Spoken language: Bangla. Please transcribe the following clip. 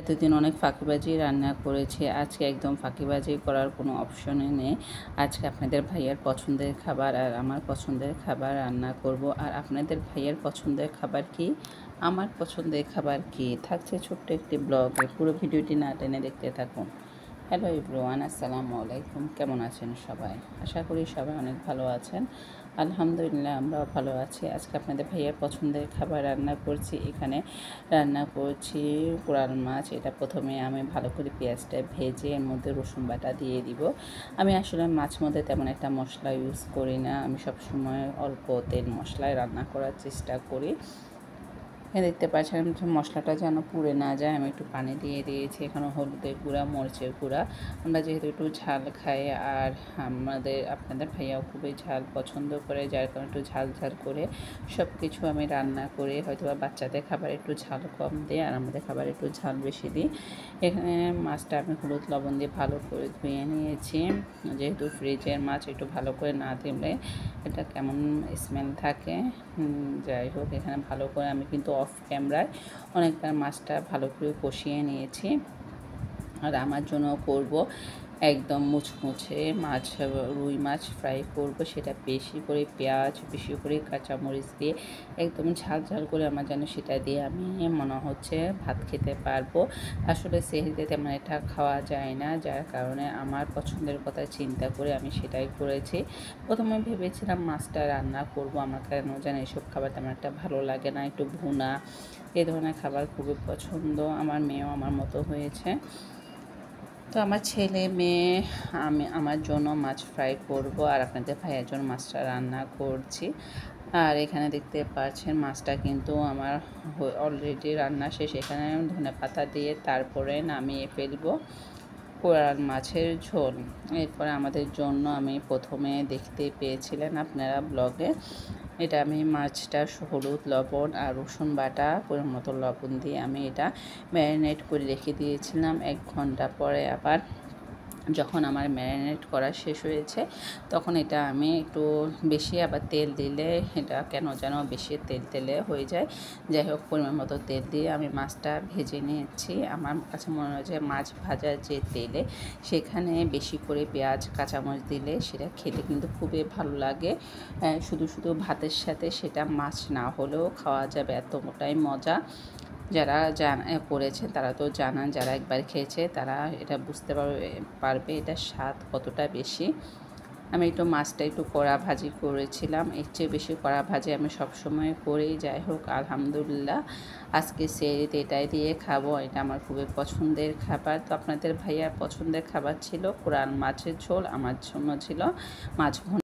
এতদিন অনেক ফাঁকিবাজি রান্না করেছি, আজকে একদম ফাঁকিবাজি করার কোনো অপশনই নেই। আজকে আপনাদের ভাইয়ার পছন্দের খাবার আর আমার পছন্দের খাবার রান্না করব। আর আপনাদের ভাইয়ার পছন্দের খাবার কি, আমার পছন্দের খাবার কি, থাকছে ছোট্ট একটি ব্লগে। পুরো ভিডিওটি না টেনে দেখতে থাকুন। হ্যালো এভরিওয়ান, আসসালামু আলাইকুম। কেমন আছেন সবাই? আশা করি সবাই অনেক ভালো আছেন। আলহামদুলিল্লাহ, আমরাও ভালো আছি। আজকে আপনাদের ভাইয়ার পছন্দের খাবার রান্না করছি। এখানে রান্না করছি কোরাল মাছ। এটা প্রথমে আমি ভালো করে পেঁয়াজটা ভেজে এর মধ্যে রসুন বাটা দিয়ে দিব। আমি আসলে মাছ মধ্যে তেমন একটা মশলা ইউজ করি না। আমি সবসময় অল্প তেল মশলায় রান্না করার চেষ্টা করি। দেখতে পাচ্ছেন মশলাটা যেন পুড়ে না যায়, আমি একটু পানি দিয়ে দিয়েছি। এখানে হলুদের গুঁড়া, মরিচের গুঁড়া। আমরা যেহেতু একটু ঝাল খাই আর আপনাদের ভাইয়াও খুবই ঝাল পছন্দ করে, যার কারণে একটু ঝাল ঝাল করে সব কিছু আমি রান্না করে, হয়তো বা বাচ্চাদের খাবার একটু ঝাল কম দিই আর আমাদের খাবার একটু ঝাল বেশি দিই। এখানে মাছটা আমি হলুদ লবণ দিয়ে ভালো করে ধুয়ে নিয়েছি। যেহেতু ফ্রিজের মাছ, একটু ভালো করে না দিলে এটা কেমন স্মেল থাকে। যাই হোক, এখানে ভালো করে আমি কিন্তু অফ ক্যামেরায় অনেকবার মাছটা ভালো করে কষিয়ে নিয়েছি। আর আমার জন্য করব একদম মুচমুচে মাছ, রুই মাছ ফ্রাই করব। সেটা বেশি করে পেঁয়াজ, বেশি করে কাঁচামরিচ দিয়ে একদম ঝাল ঝাল করে আমার যেন সেটা দিয়ে আমি মনে হচ্ছে ভাত খেতে পারবো। আসলে সেহরিতে তেমন এটা খাওয়া যায় না, যার কারণে আমার পছন্দের কথা চিন্তা করে আমি সেটাই করেছি। প্রথমে ভেবেছিলাম মাছটা রান্না করব, আমার কেন যেন এসব খাবার তেমন একটা ভালো লাগে না। একটু ভুনা এই ধরনের খাবার খুবই পছন্দ। আমার মেয়েও আমার মতো হয়েছে। তো আমার ছেলে মেয়ে, আমি আমার জন্য মাছ ফ্রাই করব আর আপনাদের ভাইয়ের জন্য মাছটা রান্না করছি। আর এখানে দেখতে পাচ্ছেন মাছটা কিন্তু আমার অলরেডি রান্না শেষ। এখানে ধনেপাতা দিয়ে তারপরে নামিয়ে ফেলবো কোরাল মাছের ঝোল। এরপরে আমাদের জন্য আমি প্রথমে দেখতে পেয়েছিলেন আপনারা ব্লগে, এটা আমি মাছটা হলুদ লবণ আর রসুন বাটা পরিমাণ মতো লবণ দিয়ে আমি এটা ম্যারিনেট করে রেখে দিয়েছিলাম। 1 ঘন্টা পরে আবার যখন আমার ম্যারিনেট করা শেষ হয়েছে, তখন এটা আমি একটু বেশি আবার তেল দিলে এটা কেন যেন বেশি তেলে হয়ে যায়। যাই হোক, পরিমাণ মতো তেল দিয়ে আমি মাছটা ভেজে নিয়েছি। আমার কাছে মনে হয় যে মাছ ভাজার যে তেলে সেখানে বেশি করে পেঁয়াজ কাঁচামরিচ দিলে সেটা খেতে কিন্তু খুবই ভালো লাগে। শুধু শুধু ভাতের সাথে সেটা মাছ না হলেও খাওয়া যাবে, এতটাই মজা। যারা করেছে তারা তো জানান, যারা একবার খেয়েছে তারা এটা বুঝতে পারবে এটার স্বাদ কতটা বেশি। আমি একটু মাছটা একটু কড়া ভাজি করেছিলাম, এর চেয়ে বেশি কড়া ভাজি আমি সবসময় করি। যাই হোক, আলহামদুলিল্লাহ আজকে সেহরিতে এটাই দিয়ে খাবো। এটা আমার খুবই পছন্দের খাবার। তো আপনাদের ভাইয়ার পছন্দের খাবার ছিল কোরাল মাছের ঝোল, আমার জন্য ছিল মাছ ভুনা।